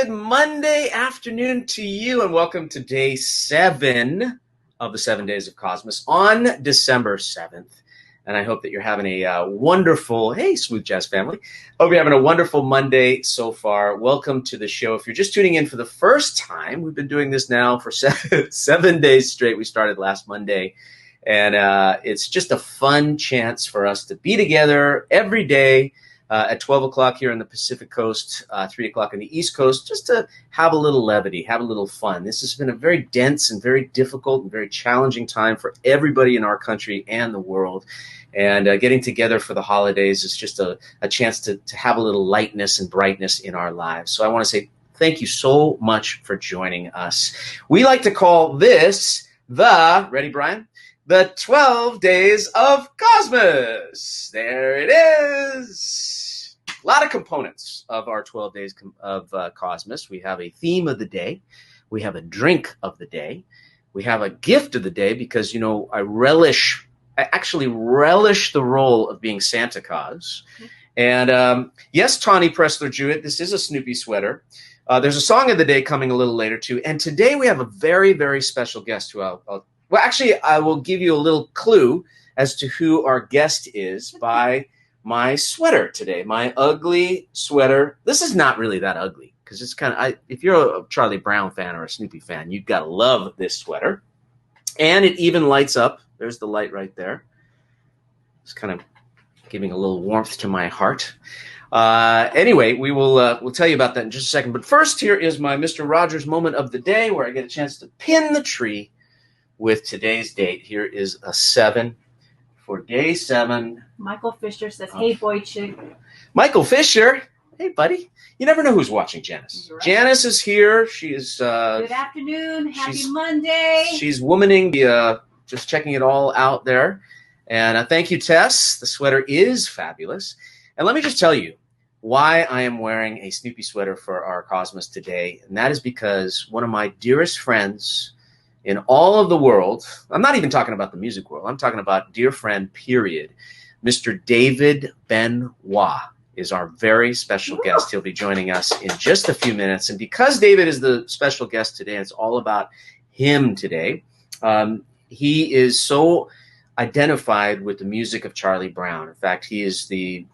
good Monday afternoon to you, and welcome to day 7 of the 7 Days of Kozmas on December 7th. And I hope that you're having a wonderful, hey, Smooth Jazz family. Hope you're having a wonderful Monday so far. Welcome to the show. If you're just tuning in for the first time, we've been doing this now for 7 days straight. We started last Monday. And it's just a fun chance for us to be together every day at 12 o'clock here on the Pacific Coast, 3 o'clock on the East Coast, just to have a little levity, have a little fun. This has been a very dense and very difficult and very challenging time for everybody in our country and the world. And getting together for the holidays is just a chance to have a little lightness and brightness in our lives. So I want to say thank you so much for joining us. We like to call this ready, Brian? The 12 Days of Kozmas. There it is. A lot of components of our 12 Days of Kozmas. We have a theme of the day. We have a drink of the day. We have a gift of the day because, you know, I actually relish the role of being Santa Koz. And yes, Tawny Pressler-Jewett, this is a Snoopy sweater. There's a song of the day coming a little later, too. And today we have a very, very special guest who well, actually, I will give you a little clue as to who our guest is by my sweater today, my ugly sweater. This is not really that ugly because it's kind of, if you're a Charlie Brown fan or a Snoopy fan, you've got to love this sweater. And it even lights up. There's the light right there. It's kind of giving a little warmth to my heart. Anyway, we'll tell you about that in just a second. But first, here is my Mr. Rogers moment of the day where I get a chance to pin the tree with today's date. Here is a 7 for day 7. Michael Fisher says, hey, boy chick. Michael Fisher. Hey, buddy. You never know who's watching Janice. Right. Janice is here. She is... good afternoon. Happy Monday. She's womaning, just checking it all out there. And thank you, Tess. The sweater is fabulous. And let me just tell you why I am wearing a Snoopy sweater for our Kozmas today. And that is because one of my dearest friends in all of the world, I'm not even talking about the music world, I'm talking about dear friend, period, Mr. David Benoit is our very special guest. He'll be joining us in just a few minutes. And because David is the special guest today, it's all about him today. He is so identified with the music of Charlie Brown. In fact, he is the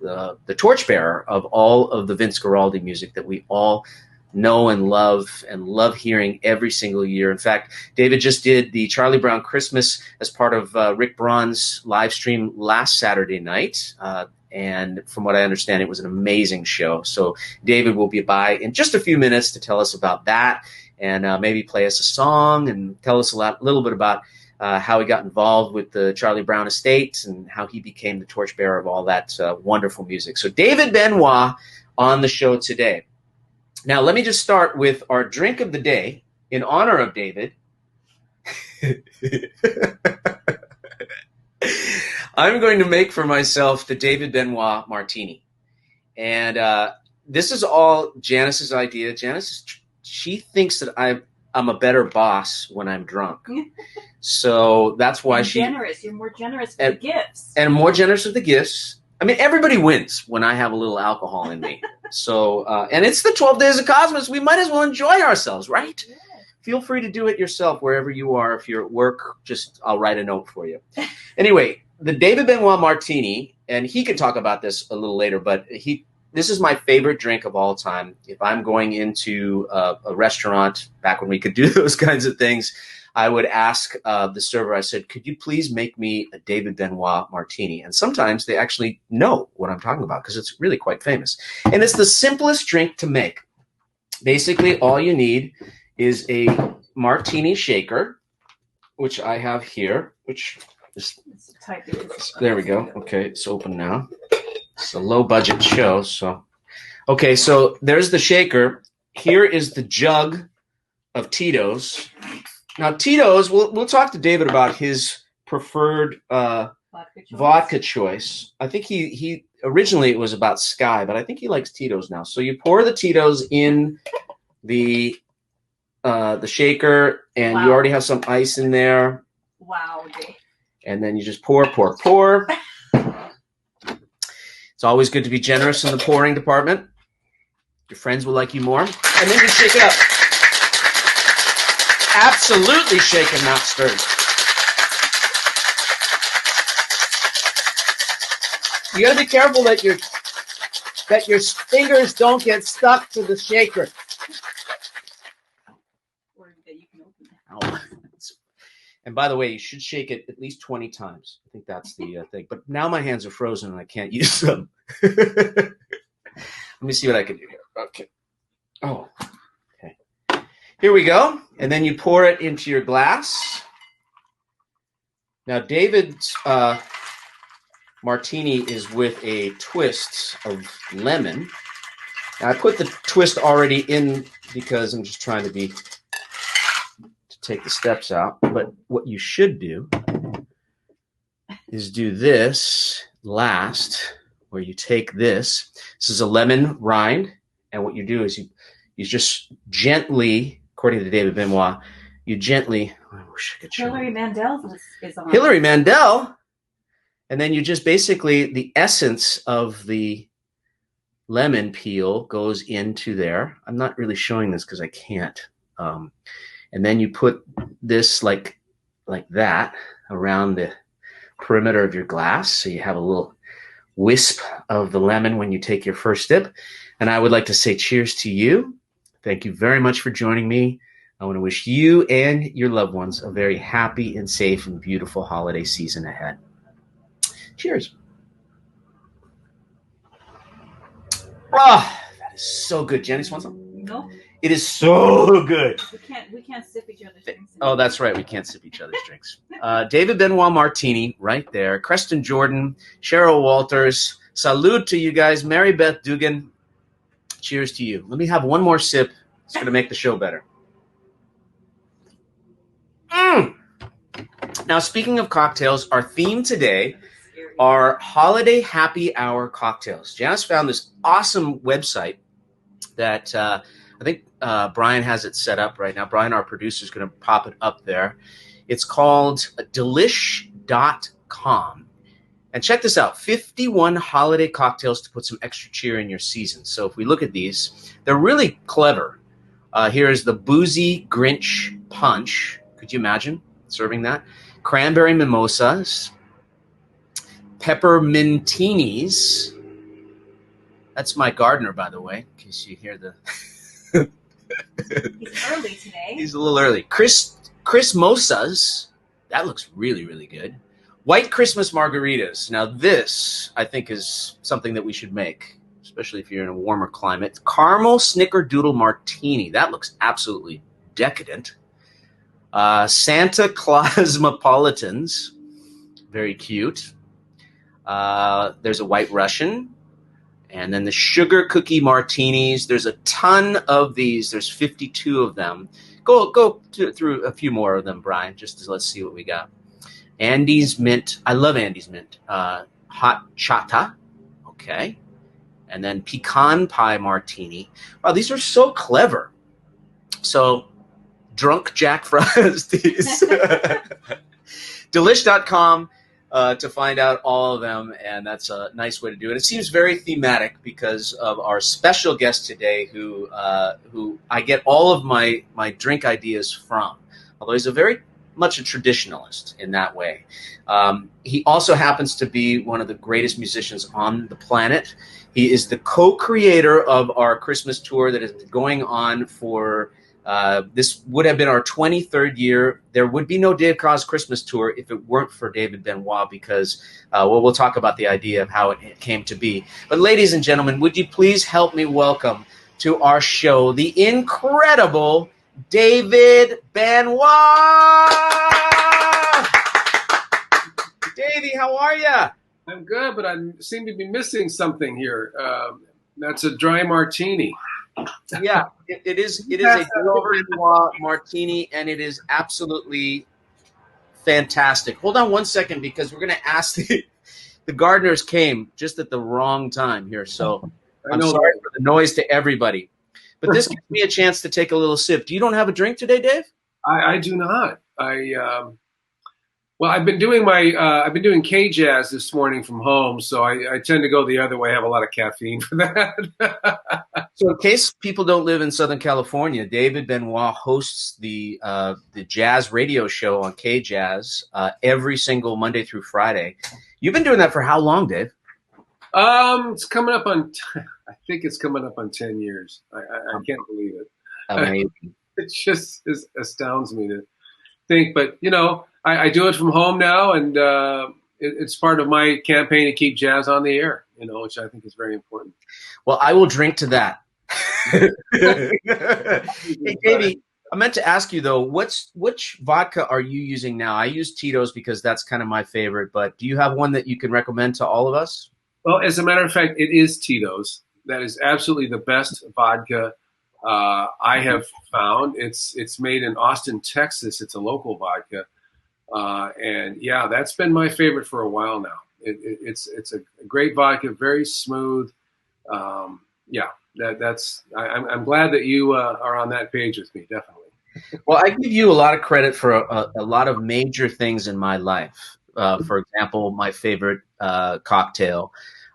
torchbearer of all of the Vince Guaraldi music that we all know and love hearing every single year. In fact, David just did the Charlie Brown Christmas as part of Rick Braun's live stream last Saturday night. And from what I understand, it was an amazing show. So David will be by in just a few minutes to tell us about that and maybe play us a song and tell us a little bit about how he got involved with the Charlie Brown estate and how he became the torchbearer of all that wonderful music. So David Benoit on the show today. Now, let me just start with our drink of the day in honor of David. I'm going to make for myself the David Benoit Martini. And this is all Janice's idea. Janice, she thinks that I'm a better boss when I'm drunk. So that's why You're more generous with the gifts. And more generous with the gifts. I mean, everybody wins when I have a little alcohol in me. So, and it's the 12 Days of Kozmas. We might as well enjoy ourselves, right? Yeah. Feel free to do it yourself wherever you are. If you're at work, I'll write a note for you. Anyway, the David Benoit Martini, and he could talk about this a little later, but this is my favorite drink of all time. If I'm going into a restaurant, back when we could do those kinds of things, I would ask the server, I said, could you please make me a David Benoit Martini? And sometimes they actually know what I'm talking about because it's really quite famous. And it's the simplest drink to make. Basically, all you need is a martini shaker, which I have here, which is, there we go. Okay, it's open now. It's a low-budget show. Okay, so there's the shaker. Here is the jug of Tito's. Now, Tito's, we'll talk to David about his preferred vodka choice. I think he originally it was about Sky, but I think he likes Tito's now. So you pour the Tito's in the shaker, and you already have some ice in there. Wow. And then you just pour. It's always good to be generous in the pouring department. Your friends will like you more. And then you shake it up. Absolutely shaken, not stirred. You got to be careful that your fingers don't get stuck to the shaker. Or that you can open it. Ow. And by the way, you should shake it at least 20 times. I think that's the thing. But now my hands are frozen and I can't use them. Let me see what I can do here. Okay. Oh, okay. Here we go. And then you pour it into your glass. Now, David's Martini is with a twist of lemon. Now, I put the twist already in because I'm just trying to take the steps out. But what you should do is do this last, where you take this. This is a lemon rind, and what you do is you just gently, according to David Benoit, I wish I could show Hilary Mandel is on. Hilary Mandel, and then you just basically, the essence of the lemon peel goes into there. I'm not really showing this because I can't. And then you put this like that around the perimeter of your glass, so you have a little wisp of the lemon when you take your first sip. And I would like to say cheers to you. Thank you very much for joining me. I want to wish you and your loved ones a very happy and safe and beautiful holiday season ahead. Cheers. Ah, that is so good. Janice, want some? No. It is so good. We can't sip each other's drinks. Oh, that's right. We can't sip each other's drinks. David Benoit Martini right there. Creston Jordan, Cheryl Walters. Salute to you guys. Mary Beth Dugan. Cheers to you. Let me have one more sip. It's going to make the show better. Now, speaking of cocktails, our theme today are holiday happy hour cocktails. Janice found this awesome website that I think Brian has it set up right now. Brian, our producer, is going to pop it up there. It's called delish.com. And check this out, 51 holiday cocktails to put some extra cheer in your season. So if we look at these, they're really clever. Here is the Boozy Grinch Punch. Could you imagine serving that? Cranberry Mimosas. Peppermintinis. That's my gardener, by the way, in case you hear the... He's early today. He's a little early. Chrismosas. That looks really, really good. White Christmas margaritas. Now this, I think, is something that we should make, especially if you're in a warmer climate. Caramel Snickerdoodle Martini. That looks absolutely decadent. Santa Koz. Very cute. There's a White Russian. And then the Sugar Cookie Martinis. There's a ton of these. There's 52 of them. Go through a few more of them, Brian, just to let's see what we got. Andes Mint. I love Andes Mint. Hot Chata. Okay. And then Pecan Pie Martini. Wow, these are so clever. So, Drunk Jack Frosties. Delish.com to find out all of them, and that's a nice way to do it. It seems very thematic because of our special guest today who I get all of my drink ideas from, although he's very much a traditionalist in that way. He also happens to be one of the greatest musicians on the planet. He is the co-creator of our Christmas tour that has been going on for this would have been our 23rd year. There would be no Days of Kozmas Christmas tour if it weren't for David Benoit because, we'll talk about the idea of how it came to be. But ladies and gentlemen, would you please help me welcome to our show the incredible David Benoit. Davey, how are you? I'm good, but I seem to be missing something here. That's a dry martini. Yeah, it is a David Benoit martini, and it is absolutely fantastic. Hold on one second, because we're going to ask the gardeners came just at the wrong time here, so I'm sorry for the noise to everybody. But this gives me a chance to take a little sip. You don't have a drink today, Dave? I do not. Well, I've been doing K-Jazz this morning from home, so I tend to go the other way. I have a lot of caffeine for that. So, in case people don't live in Southern California, David Benoit hosts the jazz radio show on K-Jazz every single Monday through Friday. You've been doing that for how long, Dave? It's coming up on. I think it's coming up on 10 years. I can't believe it. Amazing. It just astounds me to think, but I do it from home now, and it's part of my campaign to keep jazz on the air. Which I think is very important. Well, I will drink to that. Hey, Davey, I meant to ask you though, which vodka are you using now? I use Tito's because that's kind of my favorite, but do you have one that you can recommend to all of us? Well, as a matter of fact, it is Tito's. That is absolutely the best vodka I have found. It's made in Austin, Texas. It's a local vodka, and yeah, that's been my favorite for a while now. It's a great vodka, very smooth. Yeah, I'm glad that you are on that page with me. Definitely. Well, I give you a lot of credit for a lot of major things in my life. For example, my favorite cocktail.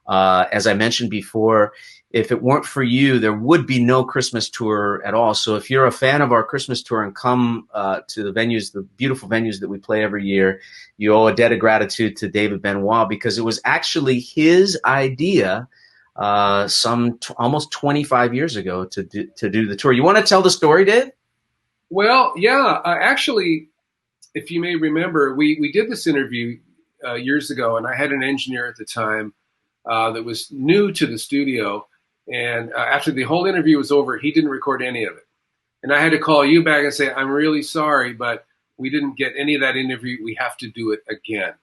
As I mentioned before, if it weren't for you, there would be no Christmas tour at all. So if you're a fan of our Christmas tour and come to the venues, the beautiful venues that we play every year, you owe a debt of gratitude to David Benoit, because it was actually his idea almost 25 years ago to do the tour. You want to tell the story, Dave? Well, yeah. Actually, if you may remember, we did this interview years ago, and I had an engineer at the time that was new to the studio. And after the whole interview was over, he didn't record any of it. And I had to call you back and say, I'm really sorry, but we didn't get any of that interview. We have to do it again.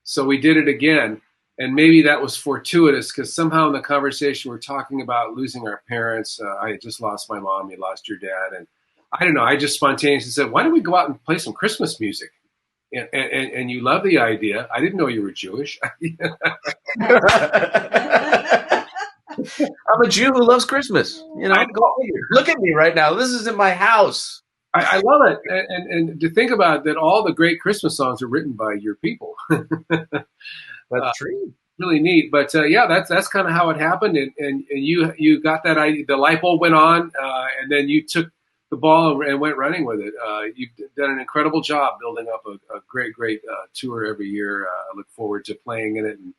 So we did it again. And maybe that was fortuitous, because somehow in the conversation we're talking about losing our parents. I had just lost my mom. You lost your dad. And I don't know. I just spontaneously said, why don't we go out and play some Christmas music? And you love the idea. I didn't know you were Jewish. I'm a Jew who loves Christmas. Look at me right now. This is in my house. I love it. And to think about that, all the great Christmas songs are written by your people. That's true. Really neat. But yeah, that's kind of how it happened. And you got that idea. The light bulb went on, and then you took the ball and went running with it. You've done an incredible job building up a great tour every year. I look forward to playing in it and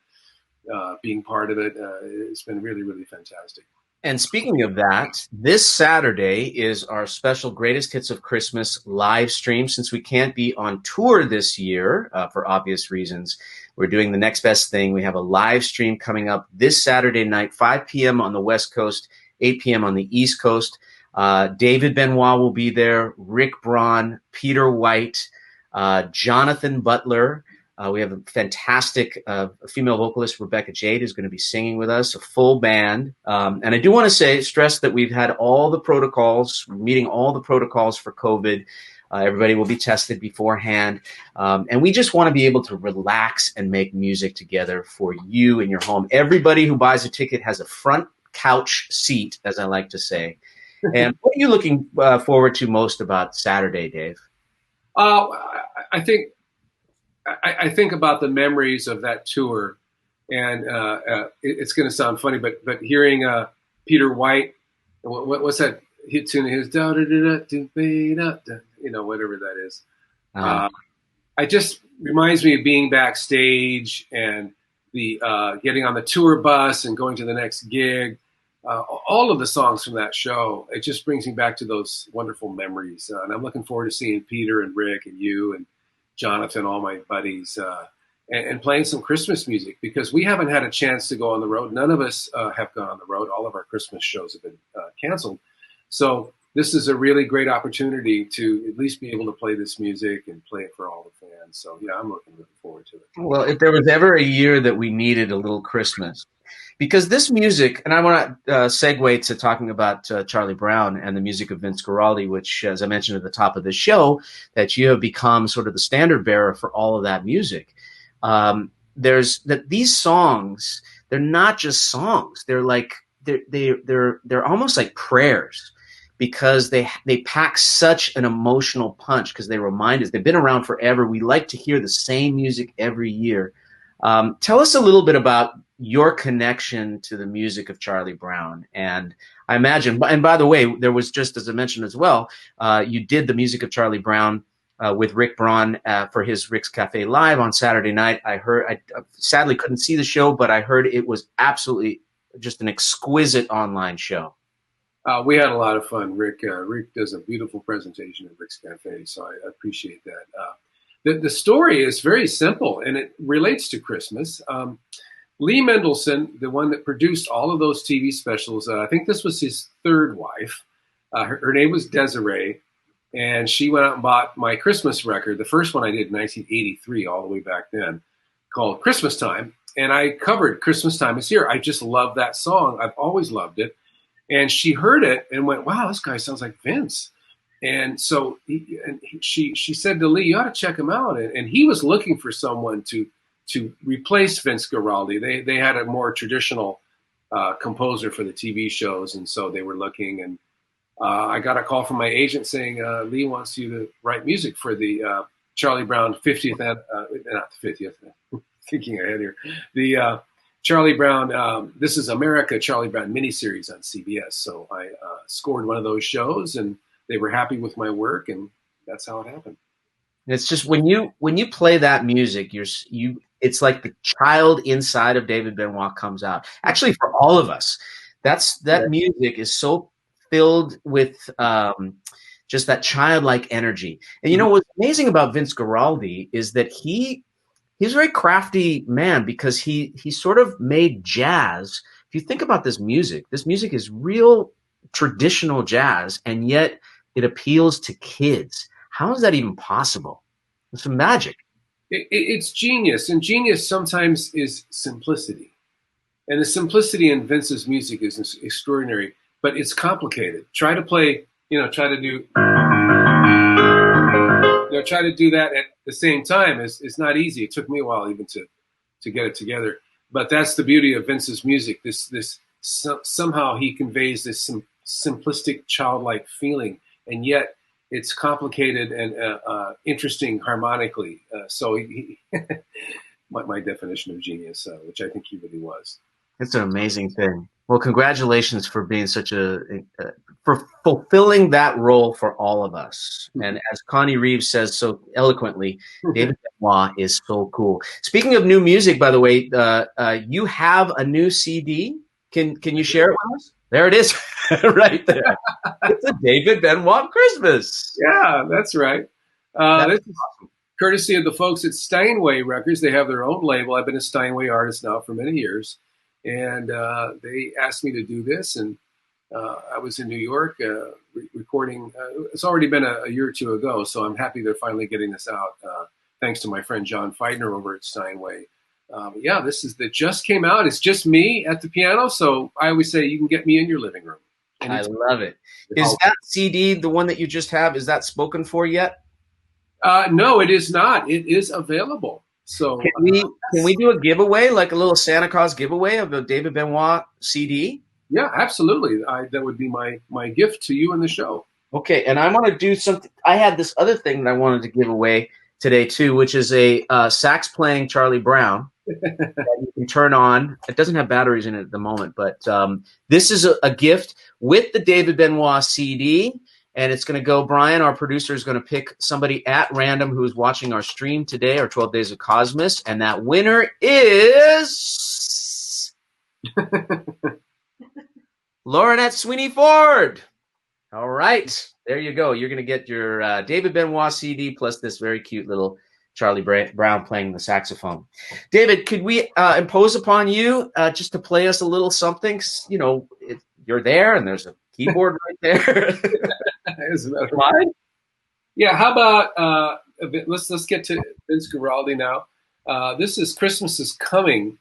being part of it. It's been really, really fantastic. And speaking of that, this Saturday is our special Greatest Hits of Christmas live stream. Since we can't be on tour this year for obvious reasons, we're doing the next best thing. We have a live stream coming up this Saturday night, 5 p.m. on the West Coast, 8 p.m. on the East Coast. David Benoit will be there, Rick Braun, Peter White, Jonathan Butler. We have a fantastic female vocalist, Rebecca Jade, who's going to be singing with us, a full band. And I do want to stress that we've had all the protocols, meeting all the protocols for COVID. Everybody will be tested beforehand. And we just want to be able to relax and make music together for you in your home. Everybody who buys a ticket has a front couch seat, as I like to say. And what are you looking forward to most about Saturday, Dave? I think about the memories of that tour, and it's going to sound funny, but hearing Peter White, what's that hit tune of his, da da da da da, whatever that is. It just reminds me of being backstage and the getting on the tour bus and going to the next gig. All of the songs from that show, it just brings me back to those wonderful memories. And I'm looking forward to seeing Peter and Rick and you and Jonathan, all my buddies, and playing some Christmas music, because we haven't had a chance to go on the road. None of us have gone on the road. All of our Christmas shows have been canceled. So this is a really great opportunity to at least be able to play this music and play it for all the fans. So yeah, I'm looking forward to it. Well, if there was ever a year that we needed a little Christmas, because this music, and I want to segue to talking about Charlie Brown and the music of Vince Guaraldi, which, as I mentioned at the top of the show, that you have become sort of the standard bearer for all of that music. These songs, they're not just songs. They're like they're almost like prayers, because they pack such an emotional punch because they remind us they've been around forever. We like to hear the same music every year. Tell us a little bit about your connection to the music of Charlie Brown. And I imagine, and by the way, there was, just as I mentioned as well, you did the music of Charlie Brown with Rick Braun for his Rick's Cafe Live on Saturday night. I sadly couldn't see the show, but I heard it was absolutely just an exquisite online show. We had a lot of fun. Rick does a beautiful presentation at Rick's Cafe, so I appreciate that. The story is very simple, and it relates to Christmas. Lee Mendelson, the one that produced all of those TV specials, I think this was his third wife. Her name was Desiree, and she went out and bought my Christmas record, the first one I did in 1983, all the way back then, called Christmas Time. And I covered Christmas Time is Here. I just love that song. I've always loved it. And she heard it and went, wow, this guy sounds like Vince. And so she said to Lee, you ought to check him out. And he was looking for someone to replace Vince Guaraldi. They had a more traditional composer for the TV shows, and so they were looking. And I got a call from my agent saying, Lee wants you to write music for the Charlie Brown 50th, not the 50th, thinking ahead here, the Charlie Brown, This Is America, Charlie Brown miniseries on CBS. So I scored one of those shows, and they were happy with my work, and that's how it happened. It's just when you play that music, it's like the child inside of David Benoit comes out. Actually, for all of us, that music is so filled with just that childlike energy. And you know what's amazing about Vince Guaraldi is that he's a very crafty man, because he sort of made jazz. If you think about this music is real traditional jazz, and yet it appeals to kids. How is that even possible? It's some magic. It's genius, and genius sometimes is simplicity. And the simplicity in Vince's music is extraordinary, but it's complicated. Try to do that at the same time is not easy. It took me a while even to get it together. But that's the beauty of Vince's music. Somehow he conveys this simplistic, childlike feeling, and yet it's complicated and interesting harmonically. So my definition of genius, which I think he really was. It's an amazing thing. Well, congratulations for being for fulfilling that role for all of us. And as Connie Reeves says so eloquently, David Benoit is so cool. Speaking of new music, by the way, you have a new CD. Can you share it with us? There it is, right there. It's a David Benoit Christmas. Yeah, that's right. This is courtesy of the folks at Steinway Records. They have their own label. I've been a Steinway artist now for many years. And they asked me to do this, and I was in New York recording. It's already been a year or two ago, so I'm happy they're finally getting this out, thanks to my friend John Feidner over at Steinway. Yeah, this just came out. It's just me at the piano, so I always say you can get me in your living room. And I love it. Is that CD, the one that you just have, is that spoken for yet? No, it is not. It is available. So can we do a giveaway, like a little Santa Koz giveaway of the David Benoit CD? Yeah, absolutely. That would be my gift to you and the show. Okay, and I want to do something. I had this other thing that I wanted to give away today too, which is a sax playing Charlie Brown that you can turn on. It doesn't have batteries in it at the moment, but this is a gift with the David Benoit CD. And it's going to go, Brian, our producer, is going to pick somebody at random who's watching our stream today, our 12 Days of Kozmas. And that winner is Laurinette Sweeney Ford. All right. There you go. You're going to get your David Benoit CD plus this very cute little Charlie Brown playing the saxophone. David, could we impose upon you just to play us a little something? You know, you're there and there's a keyboard right there. Yeah, how about let's get to Vince Guaraldi now. This is Christmas is Coming,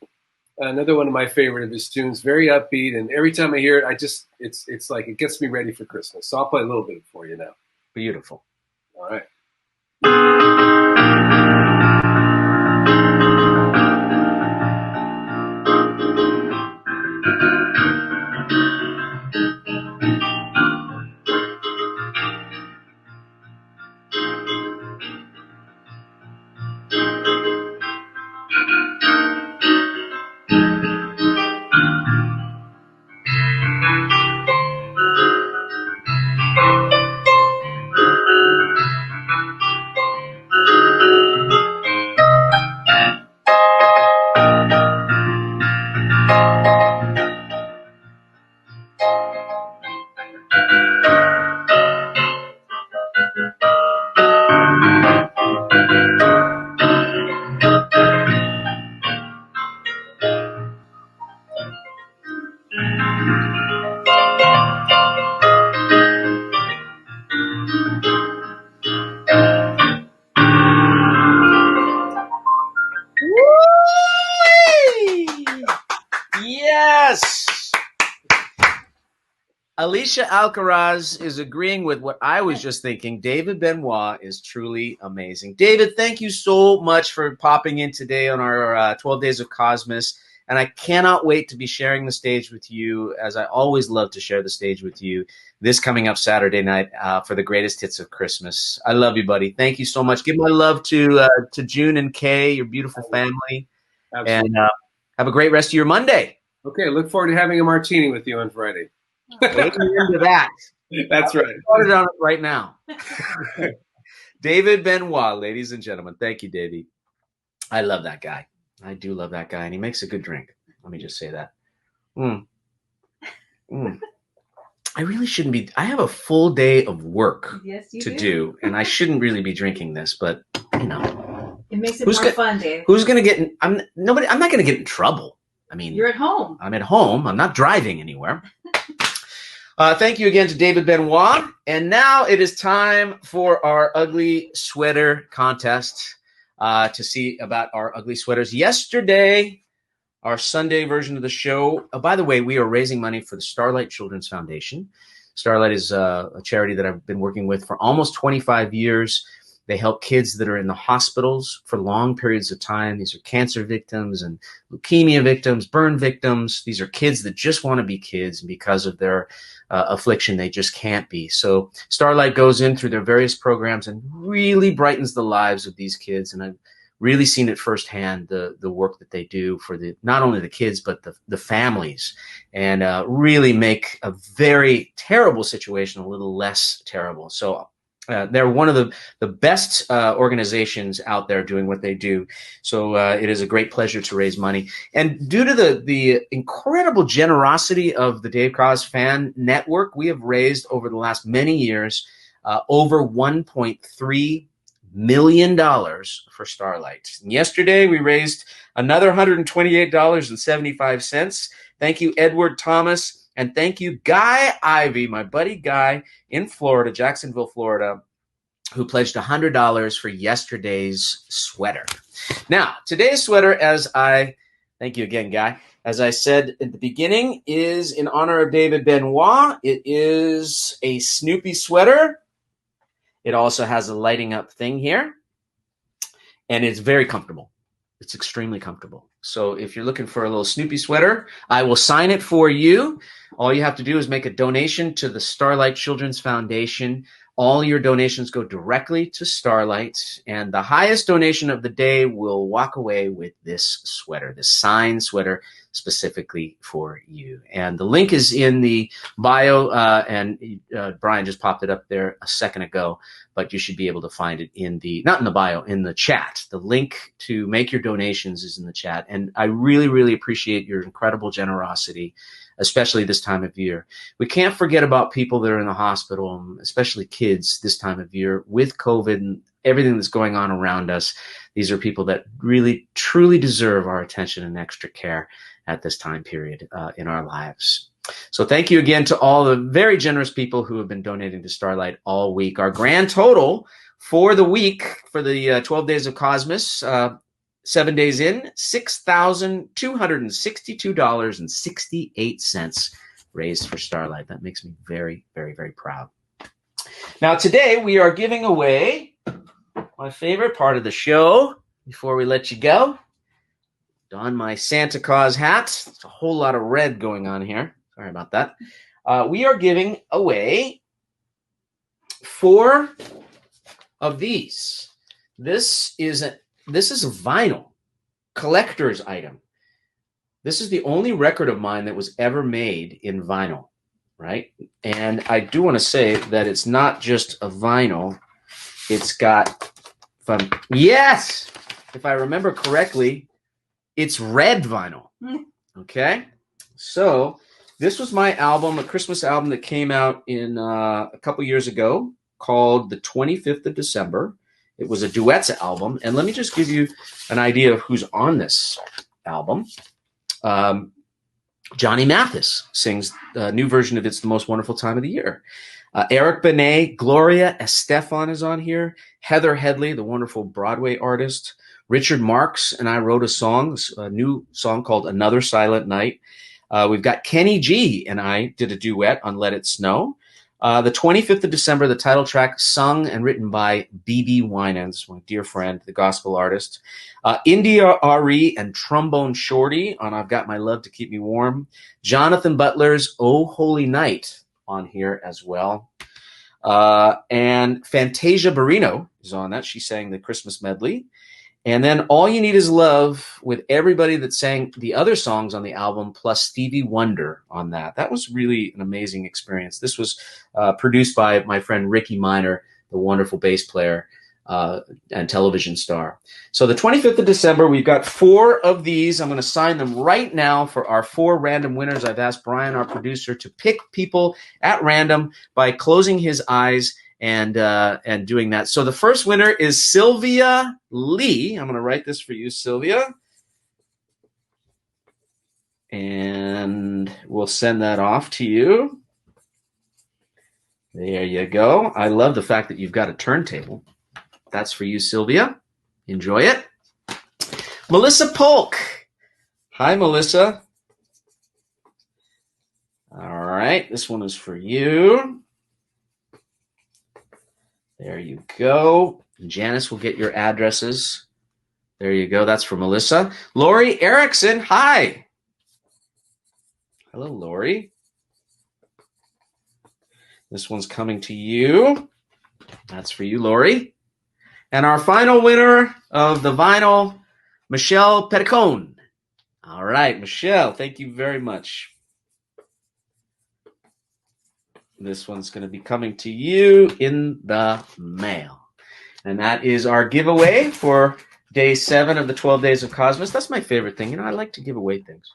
another one of my favorite of his tunes. Very upbeat, and every time I hear it, it's like it gets me ready for Christmas. So I'll play a little bit for you now. Beautiful. All right. Alicia Alcaraz is agreeing with what I was just thinking. David Benoit is truly amazing. David, thank you so much for popping in today on our 12 Days of Kozmas. And I cannot wait to be sharing the stage with you, as I always love to share the stage with you, this coming up Saturday night for the greatest hits of Christmas. I love you, buddy. Thank you so much. Give my love to June and Kay, your beautiful family. Absolutely. And have a great rest of your Monday. Okay, look forward to having a martini with you on Friday. Waiting into that. That's right. Put it on it right now. David Benoit, ladies and gentlemen. Thank you, Davey. I love that guy. I do love that guy, and he makes a good drink. Let me just say that. I really shouldn't be. I have a full day of work to do, and I shouldn't really be drinking this, but you know, it makes it more fun, Dave. Who's going to get? I'm not going to get in trouble. I mean, you're at home. I'm at home. I'm not driving anywhere. Thank you again to David Benoit, and now it is time for our ugly sweater contest. To see about our ugly sweaters. Yesterday, our Sunday version of the show. By the way, we are raising money for the Starlight Children's Foundation. Starlight is a charity that I've been working with for almost 25 years. They help kids that are in the hospitals for long periods of time. These are cancer victims and leukemia victims, burn victims. These are kids that just want to be kids, and because of their affliction, they just can't be. So Starlight goes in through their various programs and really brightens the lives of these kids. And I've really seen it firsthand, the work that they do for not only the kids, but the families, and really make a very terrible situation a little less terrible. So they're one of the best organizations out there doing what they do. So it is a great pleasure to raise money. And due to the incredible generosity of the Dave Koz Fan Network, we have raised over the last many years over $1.3 million for Starlight. And yesterday, we raised another $128.75. Thank you, Edward Thomas. And thank you, Guy Ivy, my buddy Guy in Florida, Jacksonville, Florida, who pledged $100 for yesterday's sweater. Now, today's sweater, thank you again, Guy, as I said at the beginning, is in honor of David Benoit. It is a Snoopy sweater. It also has a lighting up thing here, and it's very comfortable. It's extremely comfortable. So if you're looking for a little Snoopy sweater, I will sign it for you. All you have to do is make a donation to the Starlight Children's Foundation. All your donations go directly to Starlight, and the highest donation of the day will walk away with this sweater, this signed sweater specifically for you. And the link is in the bio, and Brian just popped it up there a second ago, but you should be able to find it not in the bio, in the chat. The link to make your donations is in the chat. And I really, really appreciate your incredible generosity, especially this time of year. We can't forget about people that are in the hospital, especially kids this time of year with COVID and everything that's going on around us. These are people that really, truly deserve our attention and extra care at this time period in our lives. So thank you again to all the very generous people who have been donating to Starlight all week. Our grand total for the week, for the 12 Days of Kozmas, 7 days in, $6,262.68 raised for Starlight. That makes me very, very, very proud. Now, today we are giving away my favorite part of the show before we let you go. Don my Santa Koz hat. There's a whole lot of red going on here. Sorry about that. We are giving away 4 of these. This is a vinyl collector's item. This is the only record of mine that was ever made in vinyl, right? And I do want to say that it's not just a vinyl. It's got, if I remember correctly, it's red vinyl. Okay? So this was my album, a Christmas album that came out in a couple years ago called The 25th of December. It was a duets album. And let me just give you an idea of who's on this album. Johnny Mathis sings a new version of It's the Most Wonderful Time of the Year. Eric Benet, Gloria Estefan is on here. Heather Headley, the wonderful Broadway artist. Richard Marx and I wrote a new song called Another Silent Night. We've got Kenny G and I did a duet on Let It Snow. The 25th of December, the title track sung and written by B.B. Winans, my dear friend, the gospel artist. India R.E. and Trombone Shorty on I've Got My Love to Keep Me Warm. Jonathan Butler's Oh Holy Night on here as well. And Fantasia Barrino is on that. She sang the Christmas medley. And then All You Need Is Love with everybody that sang the other songs on the album, plus Stevie Wonder on that. That was really an amazing experience. This was produced by my friend Ricky Minor, the wonderful bass player and television star. So the 25th of December, we've got 4 of these. I'm going to sign them right now for our 4 random winners. I've asked Brian, our producer, to pick people at random by closing his eyes and doing that. So the first winner is Sylvia Lee. I'm going to write this for you, Sylvia. And we'll send that off to you. There you go. I love the fact that you've got a turntable. That's for you, Sylvia. Enjoy it. Melissa Polk. Hi, Melissa. All right. This one is for you. There you go. Janice will get your addresses. There you go. That's for Melissa. Lori Erickson. Hi. Hello, Lori. This one's coming to you. That's for you, Lori. And our final winner of the vinyl, Michelle Petticone. All right, Michelle, thank you very much. This one's going to be coming to you in the mail. And that is our giveaway for day 7 of the 12 Days of Kozmas. That's my favorite thing. You know, I like to give away things.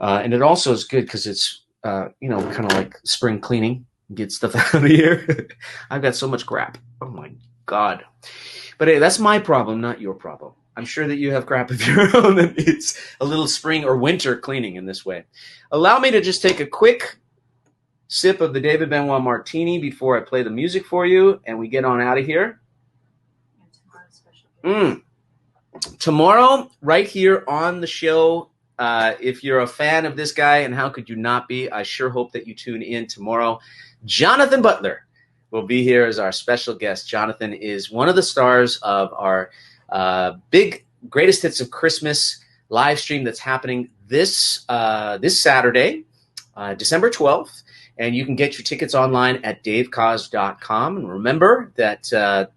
And it also is good because it's, you know, kind of like spring cleaning. Get stuff out of here. I've got so much crap. Oh, my God. But hey, that's my problem, not your problem. I'm sure that you have crap of your own that needs a little spring or winter cleaning in this way. Allow me to just take a quick sip of the David Benoit Martini before I play the music for you, and we get on out of here. Tomorrow, right here on the show, if you're a fan of this guy, and how could you not be, I sure hope that you tune in tomorrow. Jonathan Butler will be here as our special guest. Jonathan is one of the stars of our big Greatest Hits of Christmas live stream that's happening this Saturday, December 12th. And you can get your tickets online at davekoz.com. And remember that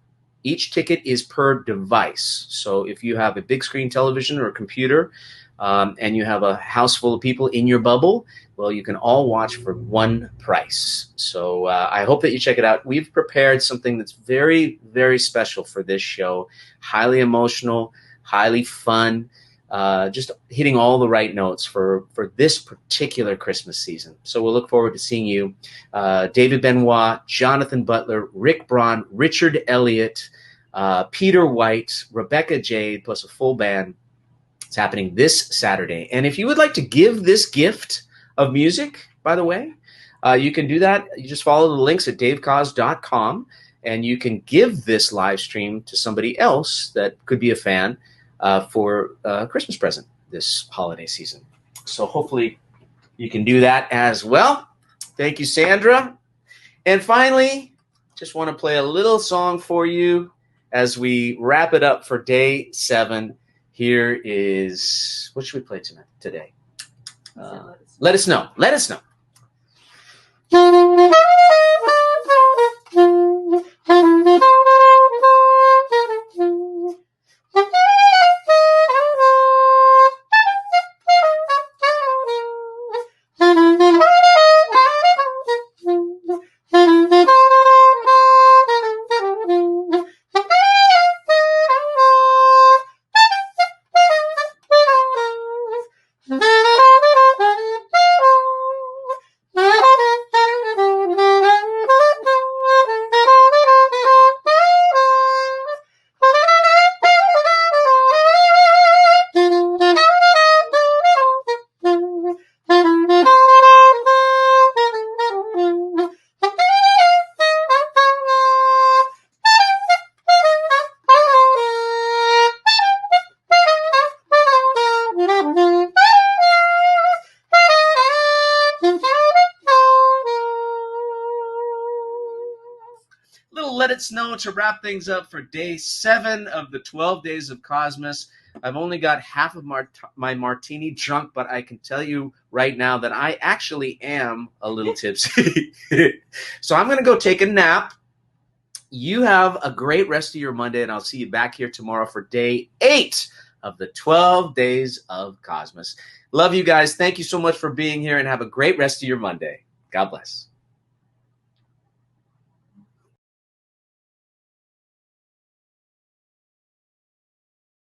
each ticket is per device. So if you have a big screen television or a computer and you have a house full of people in your bubble, well, you can all watch for one price. So I hope that you check it out. We've prepared something that's very, very special for this show. Highly emotional, highly fun. Just hitting all the right notes for this particular Christmas season. So we'll look forward to seeing you. David Benoit, Jonathan Butler, Rick Braun, Richard Elliott, Peter White, Rebecca Jade, plus a full band. It's happening this Saturday. And if you would like to give this gift of music, by the way, you can do that. You just follow the links at davekoz.com, and you can give this live stream to somebody else that could be a fan for a Christmas present this holiday season. So hopefully you can do that as well. Thank you, Sandra. And finally, just want to play a little song for you as we wrap it up for day 7. Here is, what should we play today? Let Us Know. Let Us Know. little let it snow to wrap things up for day 7 of the 12 days of Kozmas. I've only got half of my martini drunk, but I can tell you right now that I actually am a little tipsy. So I'm going to go take a nap. You have a great rest of your Monday, and I'll see you back here tomorrow for day 8 of the 12 days of Kozmas. Love you guys. Thank you so much for being here, and have a great rest of your Monday. God bless.